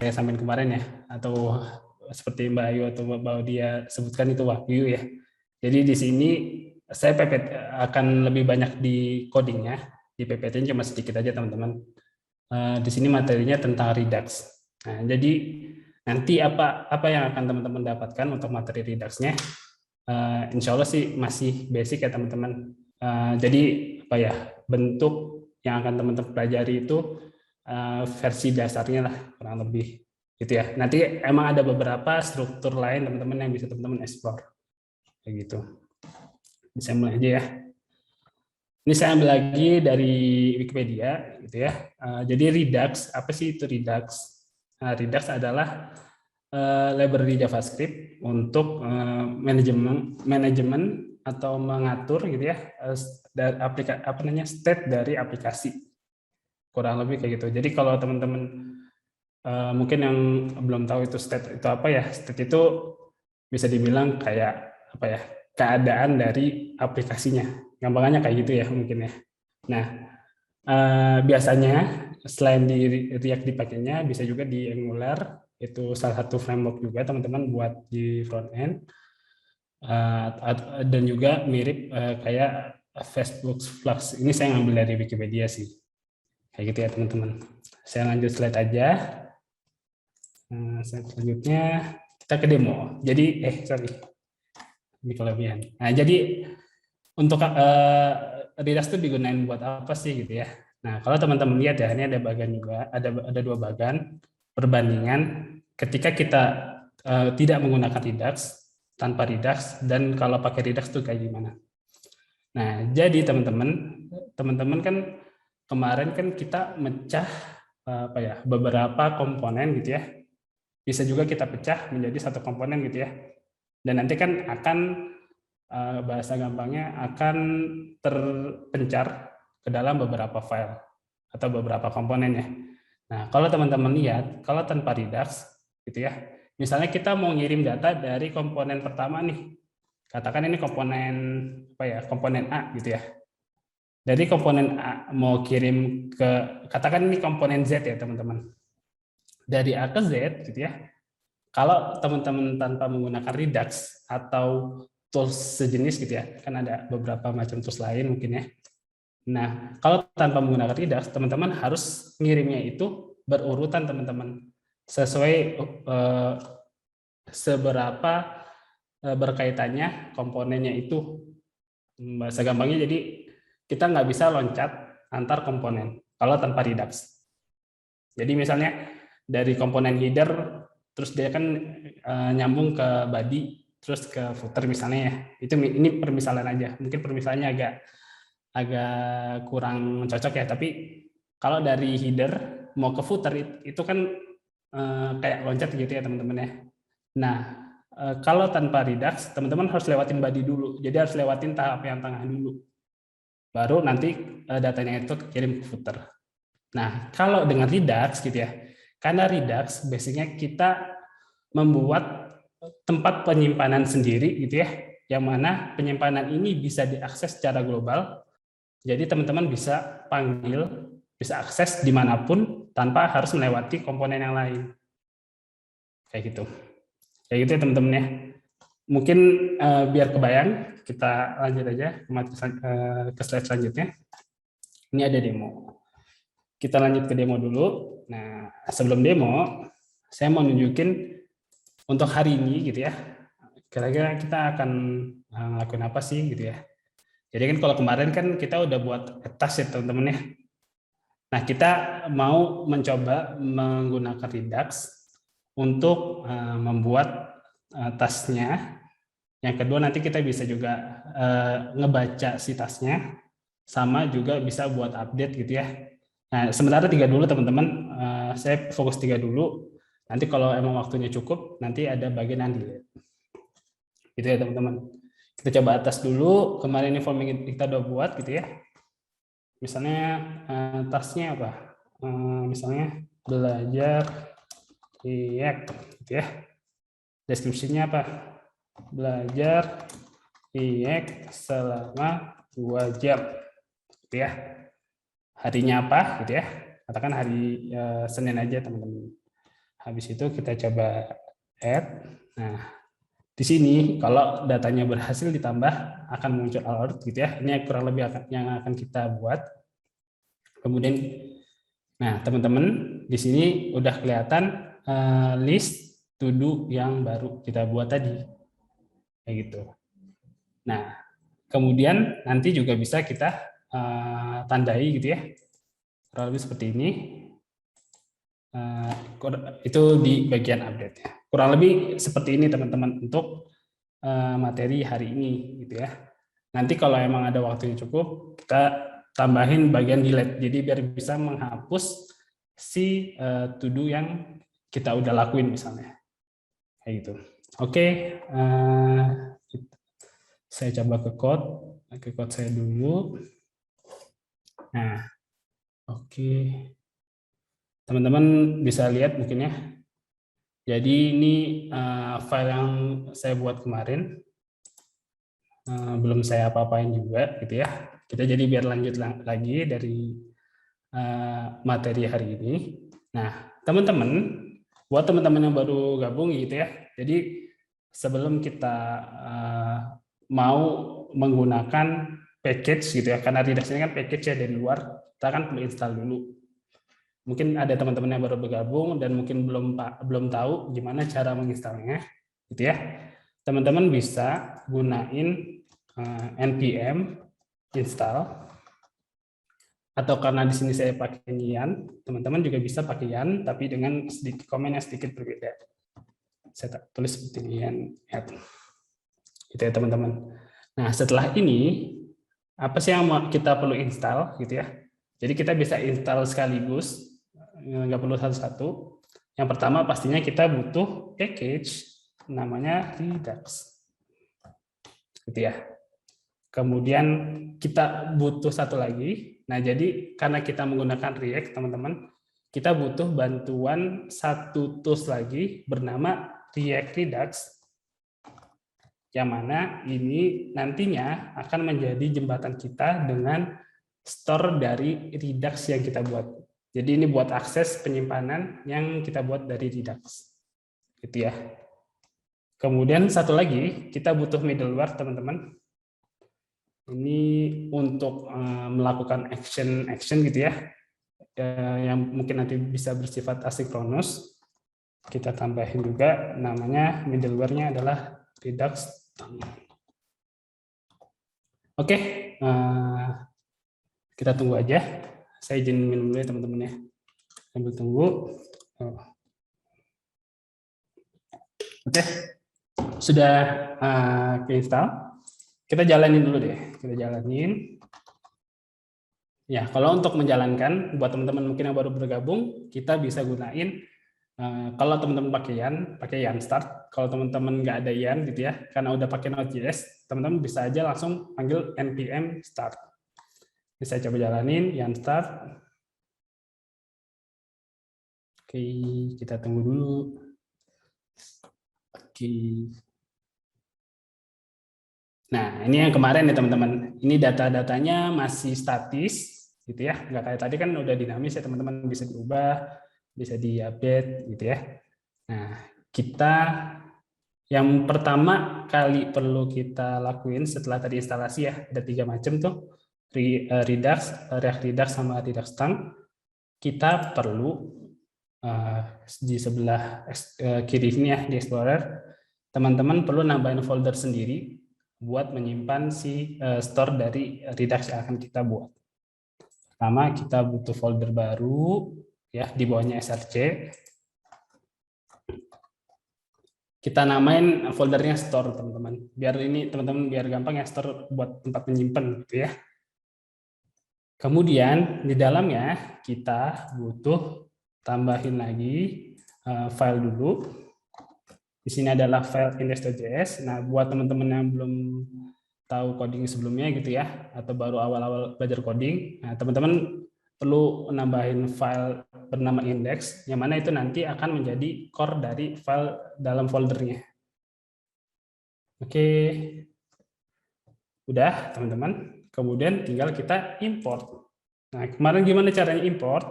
saya sampaikan kemarin ya, atau seperti Mbak Ayu atau Mbak dia sebutkan itu Wahyu ya. Jadi di sini saya akan lebih banyak di codingnya, di PPT cuma sedikit aja teman-teman. Di sini materinya tentang Redux. Nah, jadi nanti apa yang akan teman-teman dapatkan untuk materi Redux-nya? Insya Allah sih masih basic ya teman-teman. Jadi apa ya, bentuk yang akan teman-teman pelajari itu versi dasarnya lah kurang lebih gitu ya. Nanti emang ada beberapa struktur lain teman-teman yang bisa teman-teman explore kayak gitu. Bisa mulai aja ya. Ini saya ambil lagi dari Wikipedia gitu ya. Jadi Redux, apa sih itu Redux? Redux adalah library JavaScript untuk manajemen atau mengatur gitu ya state dari aplikasi, kurang lebih kayak gitu. Jadi kalau teman-teman mungkin yang belum tahu itu state itu apa ya, state itu bisa dibilang kayak apa ya, keadaan dari aplikasinya, gampangannya kayak gitu ya mungkin ya. Nah biasanya selain di React dipakainya, bisa juga di Angular, itu salah satu framework juga teman-teman buat di front end. Dan juga mirip kayak Facebook Flux. Ini saya ngambil dari Wikipedia sih. Kayak gitu ya teman-teman. Saya lanjut slide aja. Slide selanjutnya kita ke demo. Jadi ini kelebihan. Nah, jadi untuk Redux itu digunain buat apa sih gitu ya? Nah, kalau teman-teman lihat ya, ini ada bagan juga, ada dua bagan perbandingan ketika kita tidak menggunakan Redux, tanpa Redux, dan kalau pakai Redux itu kayak gimana. Nah, jadi teman-teman kan kemarin kan kita mecah apa ya, beberapa komponen gitu ya. Bisa juga kita pecah menjadi satu komponen gitu ya. Dan nanti kan akan bahasa gampangnya akan terpencar ke dalam beberapa file atau beberapa komponen ya. Nah, kalau teman-teman lihat, kalau tanpa Redux gitu ya, misalnya kita mau ngirim data dari komponen pertama nih, katakan ini komponen apa ya, komponen A gitu ya. Dari komponen A mau kirim ke, katakan ini komponen Z ya teman-teman. Dari A ke Z gitu ya. Kalau teman-teman tanpa menggunakan Redux atau tools sejenis gitu ya, kan ada beberapa macam tools lain mungkin ya. Nah, kalau tanpa menggunakan Redux, teman-teman harus ngirimnya itu berurutan teman-teman, sesuai seberapa berkaitannya komponennya itu. Bahasa gampangnya jadi kita nggak bisa loncat antar komponen kalau tanpa Redux. Jadi misalnya dari komponen header, terus dia kan nyambung ke body, terus ke footer misalnya ya. Ini permisalan aja. Mungkin permisalannya agak kurang cocok ya. Tapi kalau dari header mau ke footer itu kan kayak loncat gitu ya teman-teman ya. Nah kalau tanpa Redux, teman-teman harus lewatin body dulu. Jadi harus lewatin tahap yang tengah dulu. Baru nanti datanya itu kirim ke footer. Nah, kalau dengan Redux gitu ya, karena Redux basicnya kita membuat tempat penyimpanan sendiri gitu ya, yang mana penyimpanan ini bisa diakses secara global. Jadi teman-teman bisa panggil, bisa akses dimanapun tanpa harus melewati komponen yang lain. Kayak gitu. Kayak gitu ya teman-teman ya. Mungkin biar kebayang, kita lanjut aja ke slide selanjutnya. Ini ada demo. Kita lanjut ke demo dulu. Nah, sebelum demo, saya mau nunjukin untuk hari ini gitu ya. Kira-kira kita akan ngelakuin apa sih gitu ya. Jadi kan kalau kemarin kan kita udah buat tas ya teman-teman ya. Nah, kita mau mencoba menggunakan Redux untuk membuat tasnya. Yang kedua nanti kita bisa juga ngebaca si tasnya, sama juga bisa buat update gitu ya. Nah, sementara 3 dulu teman-teman, saya fokus 3 dulu. Nanti kalau emang waktunya cukup, nanti ada bagian yang delete. Gitu ya teman-teman. Kita coba atas dulu, kemarin ini form yang kita udah buat gitu ya. Misalnya tasnya apa? Misalnya belajar React gitu ya. Deskripsinya apa? Belajar React selama 2 jam gitu ya. Harinya apa gitu ya, katakan hari Senin aja teman-teman, Habis itu kita coba add. Nah, di sini kalau datanya berhasil ditambah akan muncul alert gitu ya. Ini kurang lebih yang akan kita buat. Kemudian, nah teman-teman di sini udah kelihatan list to do yang baru kita buat tadi, kayak gitu. Nah, kemudian nanti juga bisa kita tandai gitu ya, kurang lebih seperti ini. Itu di bagian update ya. Kurang lebih seperti ini teman-teman untuk materi hari ini gitu ya. Nanti kalau emang ada waktunya cukup, kita tambahin bagian delete. Jadi biar bisa menghapus si to do yang kita udah lakuin misalnya. Kayak gitu. Oke, saya coba ke code saya dulu. Nah, oke. Teman-teman bisa lihat mungkin ya. Jadi ini file yang saya buat kemarin. Belum saya apa-apain juga gitu ya. Kita jadi biar lanjut lagi dari materi hari ini. Nah, teman-teman, buat teman-teman yang baru gabung gitu ya. Jadi sebelum kita mau menggunakan package gitu ya, karena Redux ini kan package ya dari luar, kita kan perlu install dulu. Mungkin ada teman-teman yang baru bergabung dan mungkin belum tahu gimana cara menginstalnya, gitu ya. Teman-teman bisa gunain npm install, atau karena di sini saya pakai Yan, teman-teman juga bisa pakai Yan, tapi dengan sedikit komen yang sedikit berbeda. Saya tulis seperti Yan add, gitu ya teman-teman. Nah setelah ini apa sih yang kita perlu install, gitu ya? Jadi kita bisa install sekaligus, nggak perlu satu-satu. Yang pertama pastinya kita butuh package namanya Redux, gitu ya. Kemudian kita butuh satu lagi. Nah, jadi karena kita menggunakan React, teman-teman, kita butuh bantuan satu tools lagi bernama React Redux, yang mana ini nantinya akan menjadi jembatan kita dengan store dari Redux yang kita buat. Jadi ini buat akses penyimpanan yang kita buat dari Redux, gitu ya. Kemudian satu lagi, kita butuh middleware, teman-teman. Ini untuk melakukan action gitu ya, yang mungkin nanti bisa bersifat asinkronus. Kita tambahin juga namanya, middleware-nya adalah Redux. Oke, kita tunggu aja. Saya izin minum dulu ya teman-teman ya. Sambil tunggu. Oke, sudah keinstall. Kita jalanin dulu deh. Kita jalanin. Ya, kalau untuk menjalankan, buat teman-teman mungkin yang baru bergabung, kita bisa gunain, kalau teman-teman pakai Yan start. Kalau teman-teman nggak ada Yan gitu ya, karena udah pakai Node.js, teman-teman bisa aja langsung panggil npm start. Ini saya coba jalanin Yan start. Oke, kita tunggu dulu. Oke. Nah, ini yang kemarin ya teman-teman. Ini data-datanya masih statis, gitu ya. Nggak kayak tadi kan udah dinamis ya teman-teman, bisa diubah, bisa diupdate, gitu ya. Nah, kita yang pertama kali perlu kita lakuin setelah tadi instalasi ya, ada 3 macam tuh, Redux, React Redux sama Redux Tang. Kita perlu di sebelah kiri ini ya, di Explorer, teman-teman perlu nambahin folder sendiri buat menyimpan si store dari Redux yang akan kita buat. Pertama kita butuh folder baru ya, di bawahnya src. Kita namain foldernya store, teman-teman. Biar ini teman-teman biar gampang ya, store buat tempat menyimpan gitu ya. Kemudian di dalamnya kita butuh tambahin lagi file dulu. Di sini adalah file index.js. Nah, buat teman-teman yang belum tahu coding sebelumnya gitu ya, atau baru awal-awal belajar coding, nah teman-teman perlu nambahin file bernama index, yang mana itu nanti akan menjadi core dari file dalam foldernya. Oke, udah teman-teman. Kemudian tinggal kita import. Nah, kemarin gimana caranya import?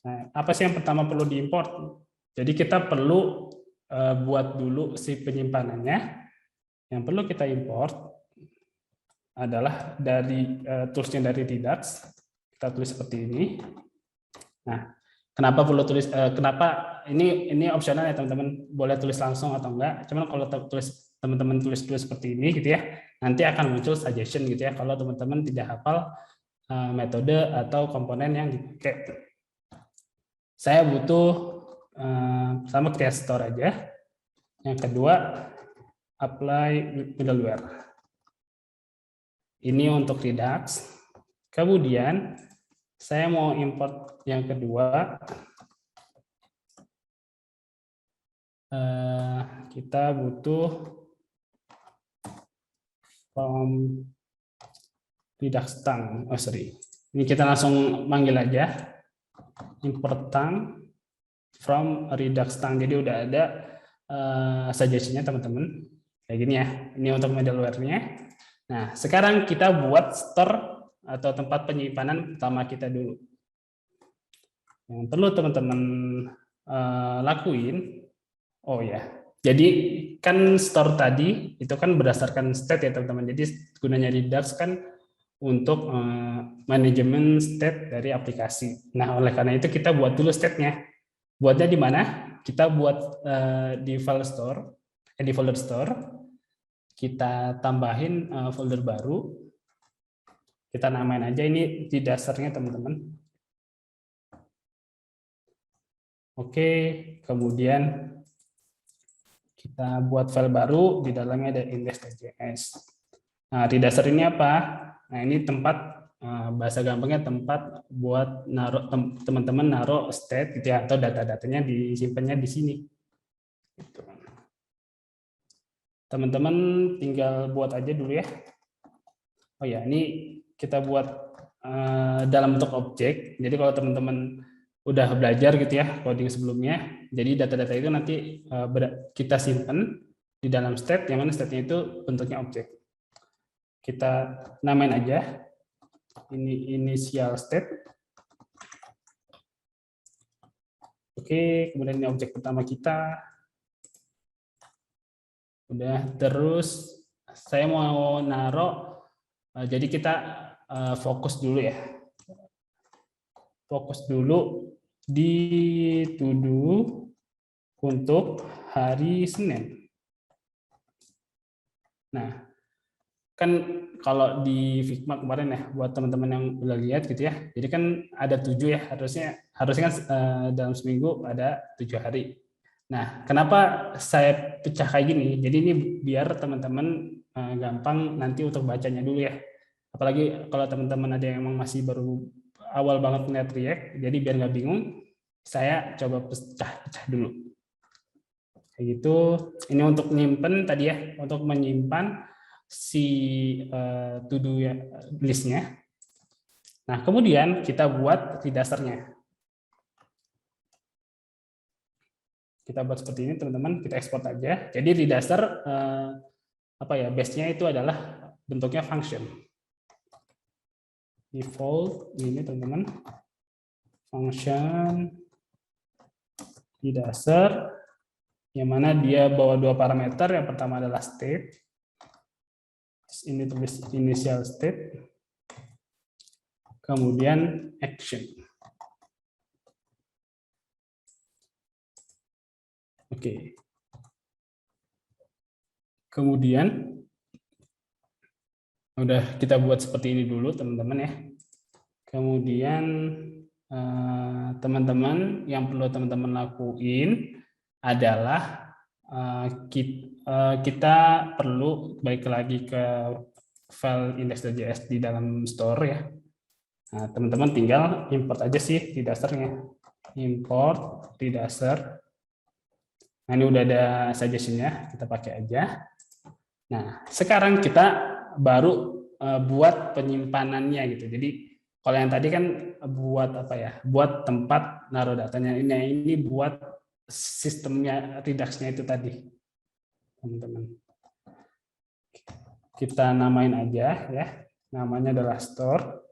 Nah, apa sih yang pertama perlu diimport? Jadi kita perlu buat dulu si penyimpanannya. Yang perlu kita import adalah dari toolsnya dari Redux. Kita tulis seperti ini. Nah, kenapa perlu tulis? Kenapa ini opsional ya teman-teman? Boleh tulis langsung atau enggak? Cuman kalau teman-teman tulis seperti ini gitu ya, nanti akan muncul suggestion gitu ya. Kalau teman-teman tidak hafal metode atau komponen yang dipakai. Saya butuh sama create store aja. Yang kedua, apply middleware. Ini untuk Redux. Kemudian saya mau import yang kedua. Kita butuh from Redux tang. Oh sorry. Ini kita langsung manggil aja. Import tang from Redux tang. Jadi udah ada suggestion-nya teman-teman. Kayak gini ya. Ini untuk middleware-nya. Nah, sekarang kita buat store atau tempat penyimpanan pertama kita dulu. Yang perlu teman-teman lakuin, oh ya, jadi kan store tadi itu kan berdasarkan state ya teman-teman. Jadi gunanya Redux kan untuk manajemen state dari aplikasi. Nah, oleh karena itu kita buat dulu state-nya. Buatnya di mana? Kita buat di file store, di folder store. Kita tambahin folder baru. Kita namain aja ini di dasarnya teman-teman. Oke, kemudian kita buat file baru, di dalamnya ada index.js. Nah, di dasar ini apa? Nah, ini tempat, bahasa gampangnya tempat buat naruh teman-teman naruh state gitu ya, atau data-datanya disimpannya di sini. Gitu. Teman-teman tinggal buat aja dulu ya. Oh ya, ini kita buat dalam bentuk objek. Jadi kalau teman-teman udah belajar gitu ya coding sebelumnya, jadi data-data itu nanti kita simpan di dalam state, yang mana state-nya itu bentuknya objek. Kita namain aja ini initial state. Oke, kemudian ini objek pertama kita. Udah, terus saya mau naruh, jadi kita fokus dulu ya. Fokus dulu di to do untuk hari Senin. Nah, kan kalau di Figma kemarin ya, buat teman-teman yang udah lihat gitu ya, jadi kan ada 7 ya, harusnya kan dalam seminggu ada 7 hari. Nah, kenapa saya pecah kayak gini? Jadi ini biar teman-teman gampang nanti untuk bacanya dulu ya. Apalagi kalau teman-teman ada yang emang masih baru awal banget melihat React, jadi biar nggak bingung, saya coba pecah-pecah dulu. Kayak gitu. Ini untuk nyimpen tadi ya, untuk menyimpan si to-do ya, listnya. Nah, kemudian kita buat di dasarnya. Kita buat seperti ini, teman-teman. Kita ekspor aja. Jadi di dasar apa ya, base-nya itu adalah bentuknya function. Default ini teman-teman, function di dasar, yang mana dia bawa 2 parameter. Yang pertama adalah state, ini tulis initial state, kemudian action. Oke. Kemudian udah kita buat seperti ini dulu teman-teman ya. Kemudian teman-teman yang perlu teman-teman lakuin adalah kita perlu balik lagi ke file index.js di dalam store ya. Nah, teman-teman tinggal import aja sih di dasarnya. Import di dasar. Nah, ini udah ada suggestion-nya, kita pakai aja. Nah, sekarang kita baru buat penyimpanannya gitu. Jadi kalau yang tadi kan buat apa ya? Buat tempat naruh datanya. Ini buat sistemnya Redux-nya itu tadi, teman-teman. Kita namain aja ya. Namanya adalah store.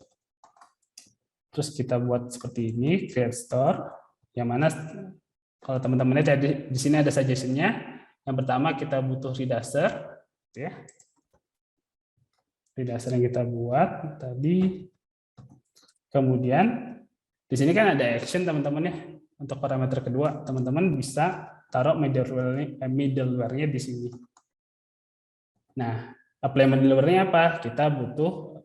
Terus kita buat seperti ini, create store, yang mana Kalau teman-teman lihat di sini ada suggestion-nya. Yang pertama kita butuh reducer, ya. Reducer yang kita buat tadi. Kemudian di sini kan ada action teman-teman ya. Untuk parameter kedua, teman-teman bisa taruh middleware-nya di sini. Nah, apply middleware-nya apa? Kita butuh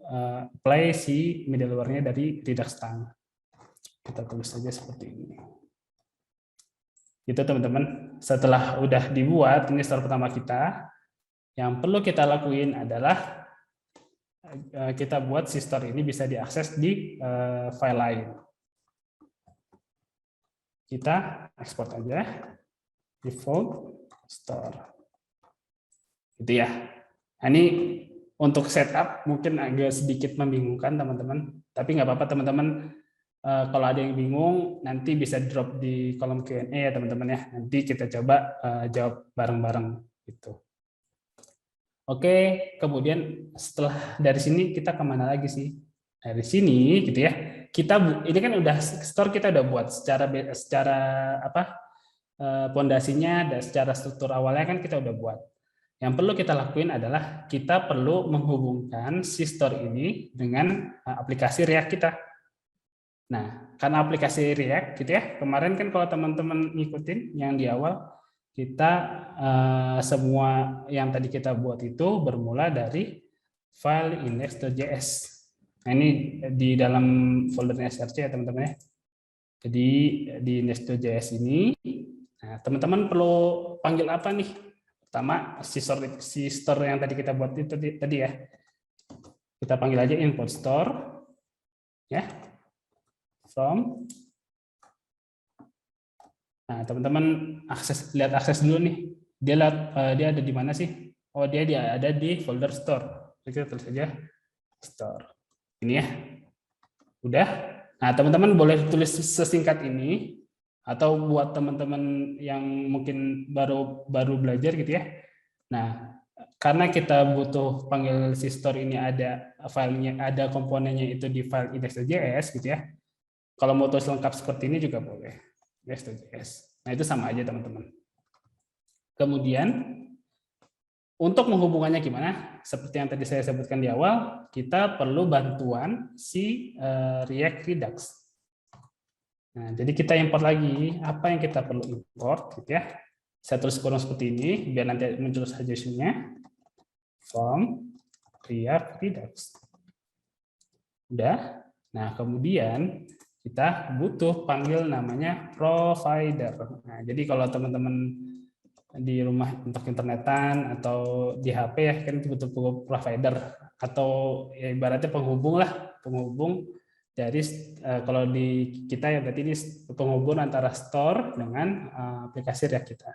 apply si middleware-nya dari Redux Tang. Kita tulis saja seperti ini. Itu teman-teman. Setelah udah dibuat, ini store pertama kita. Yang perlu kita lakuin adalah kita buat si store ini bisa diakses di file lain. Kita ekspor aja default store. Gitu ya. Nah, ini untuk setup mungkin agak sedikit membingungkan teman-teman. Tapi nggak apa-apa teman-teman. Kalau ada yang bingung nanti bisa drop di kolom Q&A ya teman-teman ya. Nanti kita coba jawab bareng-bareng gitu. Oke, kemudian setelah dari sini kita kemana lagi sih? Dari sini gitu ya. Ini kan udah store kita udah buat secara apa? Pondasinya dan secara struktur awalnya kan kita udah buat. Yang perlu kita lakuin adalah kita perlu menghubungkan si store ini dengan aplikasi React kita. Nah, karena aplikasi React gitu ya, kemarin kan kalau teman-teman ngikutin yang di awal, kita semua yang tadi kita buat itu bermula dari file index.js. Nah, ini di dalam folder src ya teman-teman ya. Jadi di index.js ini, nah, teman-teman perlu panggil apa nih? Pertama si store yang tadi kita buat itu tadi ya. Kita panggil aja import store ya. From. Nah, teman-teman lihat akses dulu nih. Dia ada di mana sih? Oh, dia ada di folder store. Kita tulis saja store. Ini ya. Udah. Nah, teman-teman boleh tulis sesingkat ini atau buat teman-teman yang mungkin baru belajar gitu ya. Nah, karena kita butuh panggil si store ini ada filenya, ada komponennya itu di file index.js gitu ya. Kalau mau tulis lengkap seperti ini juga boleh. Index.js. Nah, itu sama aja teman-teman. Kemudian untuk menghubungannya gimana? Seperti yang tadi saya sebutkan di awal, kita perlu bantuan si React Redux. Nah, jadi kita import lagi. Apa yang kita perlu import gitu ya. Saya tulis kurung seperti ini biar nanti muncul suggestion-nya. From React Redux. Udah. Nah, kemudian kita butuh panggil namanya provider. Nah, jadi kalau teman-teman di rumah untuk internetan atau di HP ya kan itu butuh provider atau ya ibaratnya penghubung dari kalau di kita ya berarti ini penghubung antara store dengan aplikasi React kita.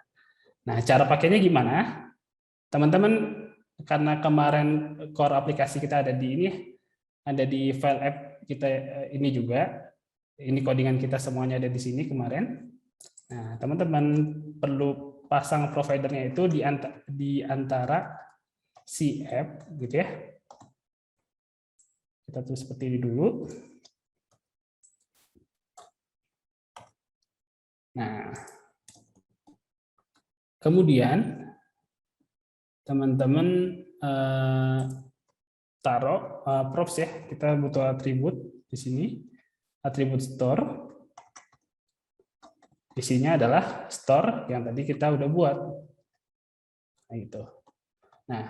Nah, cara pakainya gimana? Teman-teman karena kemarin core aplikasi kita ada di file app kita ini juga. Ini codingan kita semuanya ada di sini kemarin. Nah, teman-teman perlu pasang providernya itu di antara si app gitu ya. Kita tulis seperti ini dulu. Nah, kemudian teman-teman taruh props ya. Kita butuh atribut di sini. Atribut store. Isinya adalah store yang tadi kita udah buat. Nah, itu. Nah,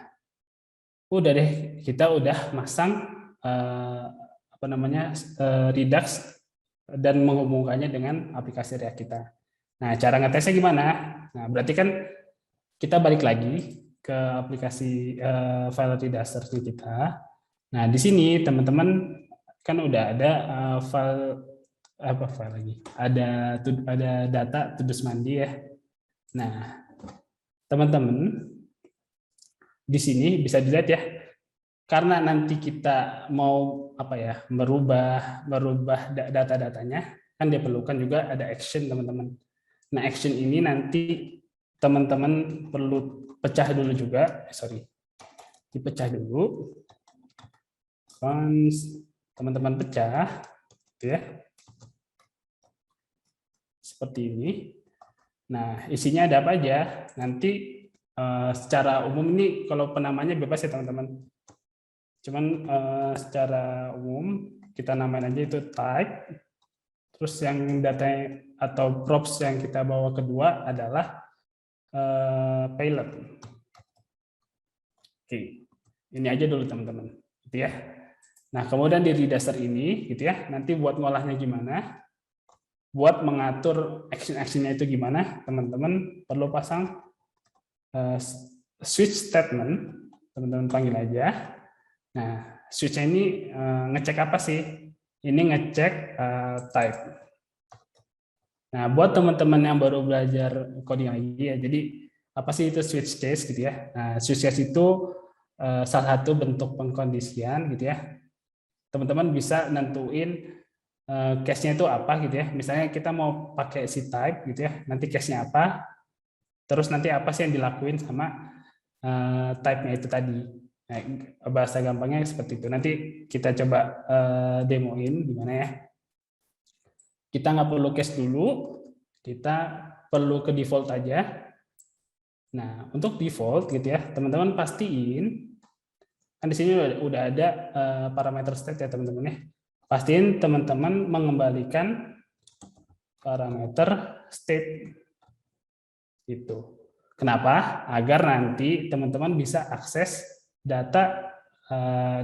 udah deh, kita udah masang Redux dan menghubungkannya dengan aplikasi React kita. Nah, cara ngetesnya gimana? Nah, berarti kan kita balik lagi ke aplikasi file Reduxer kita. Nah, di sini teman-teman kan udah ada file lagi? Ada data tudus mandi ya. Nah, teman-teman di sini bisa dilihat ya. Karena nanti kita mau merubah data-datanya, kan diperlukan juga ada action teman-teman. Nah, action ini nanti teman-teman perlu pecah dulu juga, dipecah dulu. Teman-teman pecah, gitu ya. Seperti ini. Nah, isinya ada apa aja? Nanti secara umum ini kalau penamanya bebas ya teman-teman. Cuman secara umum kita namain aja itu type. Terus yang data atau props yang kita bawa kedua adalah payload. Oke, ini aja dulu teman-teman, gitu ya. Nah, kemudian di dasar ini, gitu ya. Nanti buat ngolahnya gimana? Buat mengatur action-actionnya itu gimana? Teman-teman perlu pasang switch statement. Teman-teman panggil aja. Nah, switch ini ngecek apa sih? Ini ngecek type. Nah, buat teman-teman yang baru belajar coding lagi ya, jadi apa sih itu switch case gitu ya? Nah, switch case itu salah satu bentuk pengkondisian gitu ya. Teman-teman bisa nentuin case-nya itu apa gitu ya. Misalnya kita mau pakai si type gitu ya, nanti case-nya apa, terus nanti apa sih yang dilakuin sama type-nya itu tadi. Nah, bahasa gampangnya seperti itu. Nanti kita coba demoin gimana ya. Kita nggak perlu case dulu, kita perlu ke default aja. Nah, untuk default gitu ya, teman-teman pastiin, kan di sini udah ada parameter state ya teman-teman ya. Pastiin teman-teman mengembalikan parameter state itu. Kenapa? Agar nanti teman-teman bisa akses data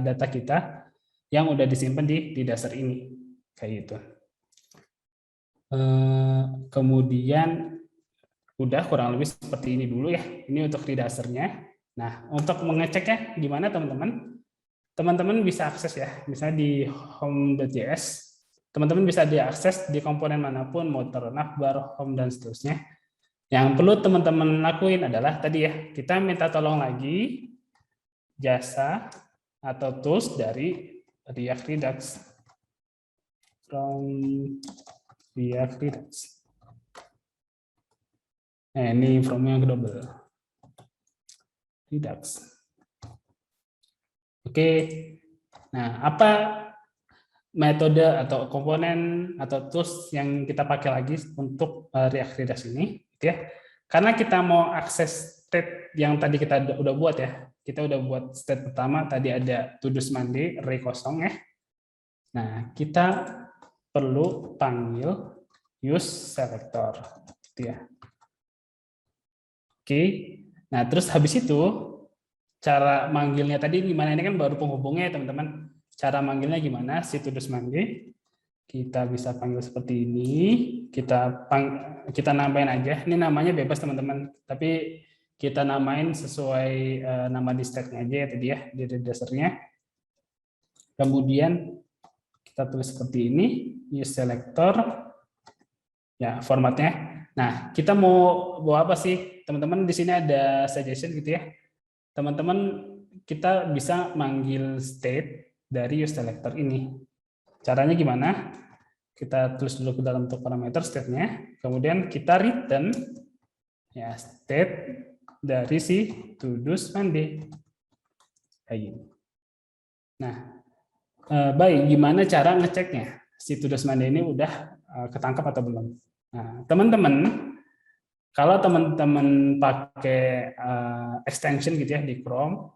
data kita yang udah disimpan di dasar ini, kayak gitu. Kemudian udah kurang lebih seperti ini dulu ya. Ini untuk di dasarnya. Nah, untuk mengeceknya gimana teman-teman? Teman-teman bisa akses ya, misalnya di home.js, teman-teman bisa diakses di komponen manapun, motor, navbar, home, dan seterusnya. Yang perlu teman-teman lakuin adalah tadi ya, kita minta tolong lagi jasa atau tools dari React Redux. From React Redux. Nah, ini from-nya double. Redux. Oke. Nah, apa metode atau komponen atau tools yang kita pakai lagi untuk React Redux ini, gitu ya? Karena kita mau akses state yang tadi kita udah buat ya. Kita udah buat state pertama, tadi ada to-dos Monday, array kosong ya. Nah, kita perlu panggil use selector, gitu ya. Oke, nah terus habis itu cara manggilnya tadi gimana? Ini kan baru penghubungnya ya teman-teman. Cara manggilnya gimana? Si to-dos Monday kita bisa panggil seperti ini. Kita namain aja. Ini namanya bebas teman-teman. Tapi kita namain sesuai nama di stack-nya aja ya tadi ya di dasarnya. Kemudian kita tulis seperti ini, use selector. Ya formatnya. Nah, kita mau bawa apa sih? Teman-teman di sini ada suggestion gitu ya. Teman-teman kita bisa manggil state dari use selector ini. Caranya gimana? Kita tulis dulu ke dalam untuk parameter state-nya, kemudian kita return ya state dari si to-dos Monday. Kayak gini. Nah, baik, gimana cara ngeceknya? Si to-dos Monday ini udah ketangkap atau belum? Nah, teman-teman, kalau teman-teman pakai extension gitu ya di Chrome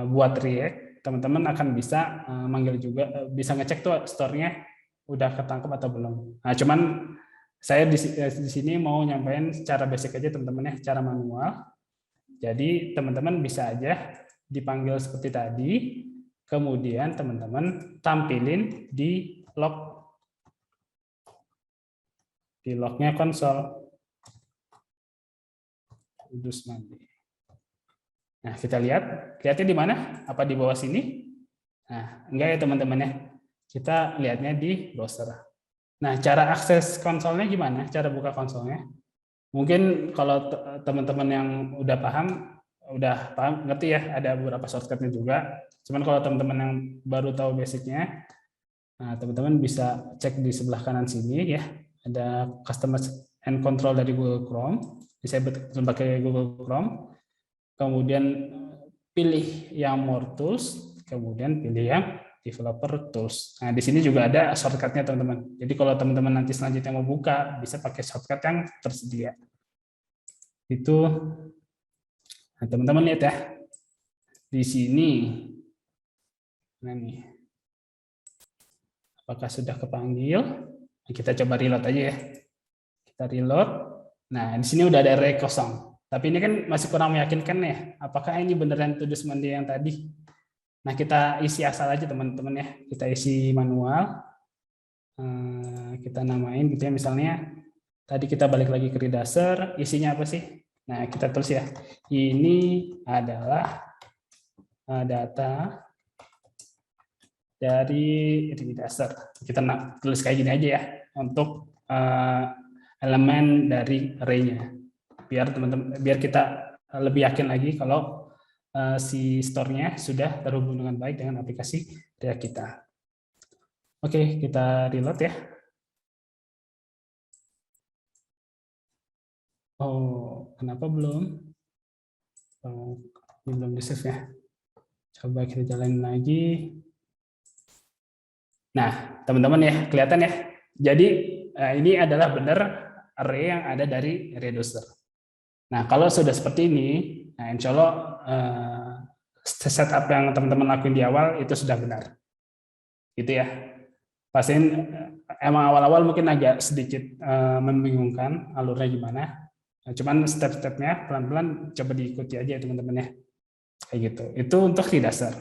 buat React, teman-teman akan bisa manggil juga, bisa ngecek tuh store-nya udah ketangkep atau belum. Nah, cuman saya di sini mau nyampein secara basic aja teman-teman ya, secara manual. Jadi teman-teman bisa aja dipanggil seperti tadi, kemudian teman-teman tampilin di log. Di lognya konsol. To-dos Monday. Nah, kita lihatnya di mana? Apa di bawah sini? Nah, enggak ya teman-teman ya. Kita lihatnya di browser. Nah, cara akses konsolnya gimana? Cara buka konsolnya? Mungkin kalau teman-teman yang udah paham, ngerti ya, ada beberapa shortcutnya juga. Cuman kalau teman-teman yang baru tahu basicnya, nah teman-teman bisa cek di sebelah kanan sini ya. Ada customer and control dari Google Chrome. Bisa pakai Google Chrome. Kemudian pilih yang more tools, kemudian pilih yang developer tools. Nah, di sini juga ada shortcutnya teman-teman. Jadi kalau teman-teman nanti selanjutnya mau buka, bisa pakai shortcut yang tersedia. Itu, nah, teman-teman lihat ya, di sini, nah nih, apakah sudah kepanggil? Nah, kita coba reload aja ya. Kita reload. Nah, di sini udah ada array kosong. Tapi ini kan masih kurang meyakinkan ya. Apakah ini beneran to do mandi yang tadi? Nah, kita isi asal aja teman-teman ya. Kita isi manual. Kita namain gitu ya. Misalnya tadi kita balik lagi ke Redaser, isinya apa sih? Nah, kita tulis ya. Ini adalah data dari Redaser. Kita tulis kayak gini aja ya untuk elemen dari array-nya. Biar teman-teman, biar kita lebih yakin lagi kalau si store-nya sudah terhubung dengan baik dengan aplikasi React kita. Oke, kita reload ya. Oh, kenapa belum? Oh, belum di-save ya. Coba kita jalanin lagi. Nah, teman-teman ya, kelihatan ya. Jadi ini adalah benar array yang ada dari Reducer. Nah, kalau sudah seperti ini, nah insya Allah setup yang teman-teman lakuin di awal itu sudah benar. Gitu ya. Pastiin emang awal-awal mungkin agak sedikit membingungkan alurnya gimana. Nah, cuman step-stepnya pelan-pelan coba diikuti aja teman-teman ya. Kayak gitu. Itu untuk di dasar.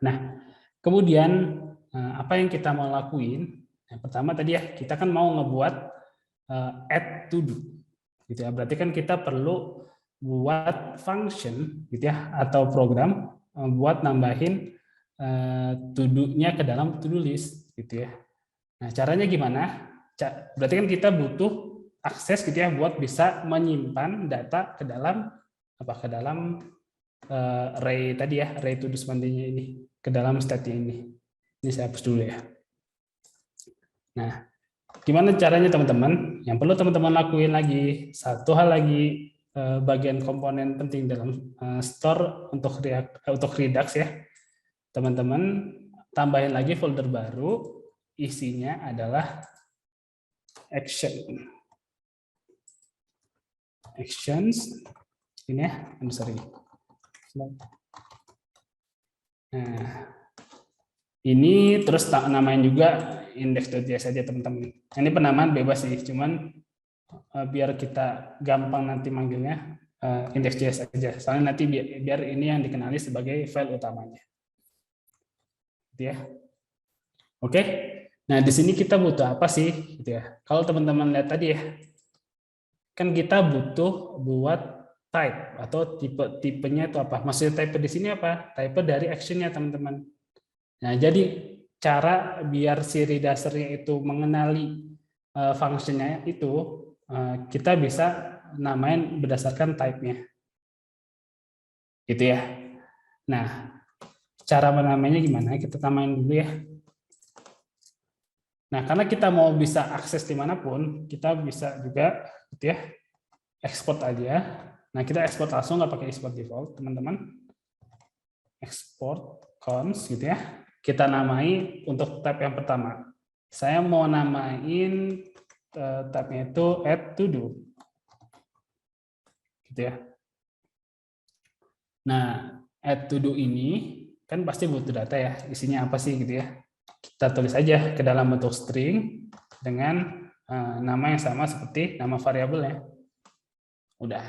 Nah, kemudian apa yang kita mau lakuin? Yang pertama tadi ya, kita kan mau ngebuat add to do. Gitu ya. Berarti kan kita perlu buat function gitu ya atau program buat nambahin to do-nya ke dalam to do list gitu ya. Nah, caranya gimana? Berarti kan kita butuh akses gitu ya buat bisa menyimpan data ke dalam apa ke dalam array tadi ya, array to do semandinya ini ke dalam state ini. Ini saya hapus dulu ya. Nah, gimana caranya teman-teman? Yang perlu teman-teman lakuin lagi satu hal lagi, bagian komponen penting dalam store untuk Redux ya. Teman-teman tambahin lagi folder baru, isinya adalah actions ini ya, sorry. Nah, ini terus namain juga index.js aja teman-teman. Ini penamaan bebas sih, cuman biar kita gampang nanti manggilnya index.js aja. Soalnya nanti biar ini yang dikenali sebagai file utamanya. Gitu ya. Oke. Nah, di sini kita butuh apa sih gitu ya. Kalau teman-teman lihat tadi ya, kan kita butuh buat type atau tipenya itu apa? Maksudnya type di sini apa? Type dari action-nya teman-teman. Nah, jadi cara biar si Redaser-nya itu mengenali function-nya itu kita bisa namain berdasarkan type-nya. Gitu ya. Nah, cara menamainya gimana? Kita namain dulu ya. Nah, karena kita mau bisa akses dimanapun, kita bisa juga gitu ya, export aja. Nah, kita export langsung, nggak pakai export default, teman-teman. Export cons gitu ya. Kita namai untuk tab yang pertama. Saya mau namain tabnya itu add to do. Gitu ya. Nah, add to do ini kan pasti butuh data ya. Isinya apa sih gitu ya. Kita tulis aja ke dalam bentuk string dengan nama yang sama seperti nama variabel ya. Udah.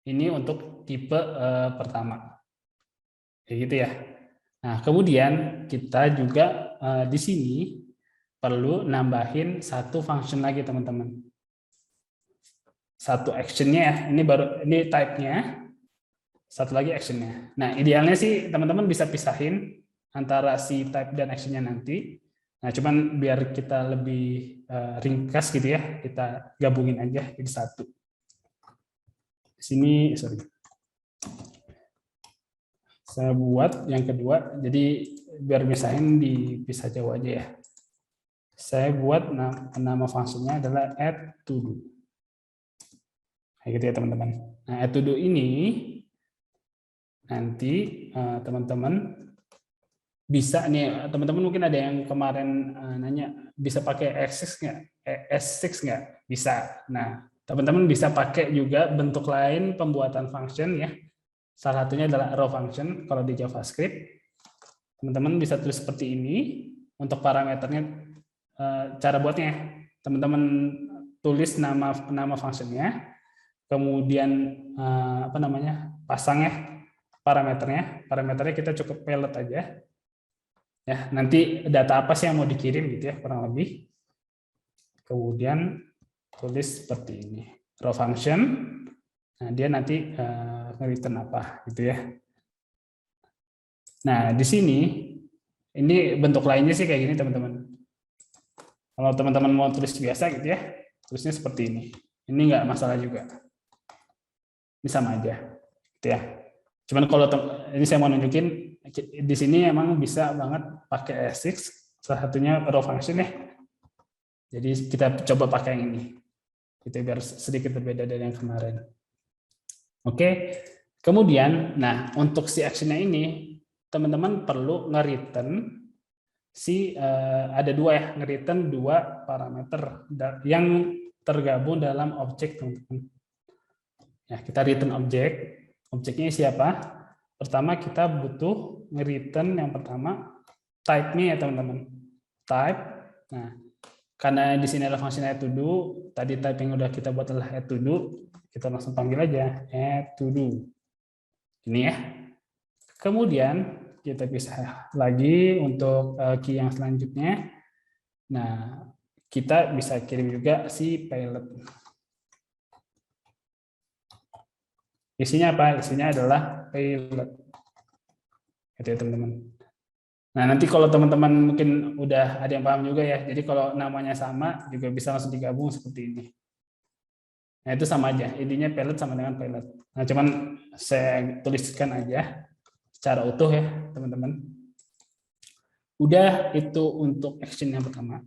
Ini untuk tipe pertama. Kayak gitu ya. Nah, kemudian kita juga di sini perlu nambahin satu function lagi teman-teman. Satu actionnya ya. Ini type-nya. Satu lagi actionnya. Nah, idealnya sih teman-teman bisa pisahin antara si type dan actionnya nanti. Nah, cuman biar kita lebih ringkas gitu ya, kita gabungin aja jadi satu. Di sini, sorry. Saya buat yang kedua, jadi biar misahin dipisah jauh aja ya. Saya buat nama fungsinya adalah add to do. Kayak gitu ya teman-teman. Nah, add to do ini nanti teman-teman bisa nih, teman-teman mungkin ada yang kemarin nanya, bisa pakai S6 nggak? S6 nggak? Bisa. Nah, teman-teman bisa pakai juga bentuk lain pembuatan function ya. Salah satunya adalah raw function kalau di JavaScript. Teman-teman bisa tulis seperti ini. Untuk parameternya, cara buatnya, teman-teman tulis nama functionnya, kemudian apa namanya, pasang ya parameternya kita cukup pellet aja. Ya, nanti data apa sih yang mau dikirim gitu ya, kurang lebih. Kemudian tulis seperti ini, raw function. Nah, dia nanti return apa gitu ya. Nah, di sini ini bentuk lainnya sih kayak gini, teman-teman. Kalau teman-teman mau tulis biasa gitu ya, tulisnya seperti ini. Ini nggak masalah juga. Ini sama aja, gitu ya. Cuman kalau ini saya mau nunjukin, di sini emang bisa banget pakai S6, salah satunya raw function ya. Jadi kita coba pakai yang ini, gitu biar sedikit berbeda dari yang kemarin. Oke, kemudian, nah untuk si actionnya ini, teman-teman perlu nge-return ada dua ya, nge-return dua parameter yang tergabung dalam objek, teman-teman. Ya, kita return objek. Objeknya siapa? Pertama kita butuh nge-return yang pertama type-nya ya, teman-teman. Type. Nah, karena di sini ada function add to do, tadi type yang udah kita buat adalah add to do, kita langsung panggil aja add to do. Ini ya. Kemudian kita bisa lagi untuk key yang selanjutnya. Nah, kita bisa kirim juga si payload. Isinya apa? Isinya adalah payload. Gitu ya, teman-teman. Nah, nanti kalau teman-teman mungkin udah ada yang paham juga ya. Jadi kalau namanya sama juga bisa langsung digabung seperti ini. Nah, itu sama aja. Intinya payload sama dengan payload. Nah, cuman saya tuliskan aja secara utuh ya, teman-teman. Udah, itu untuk action yang pertama.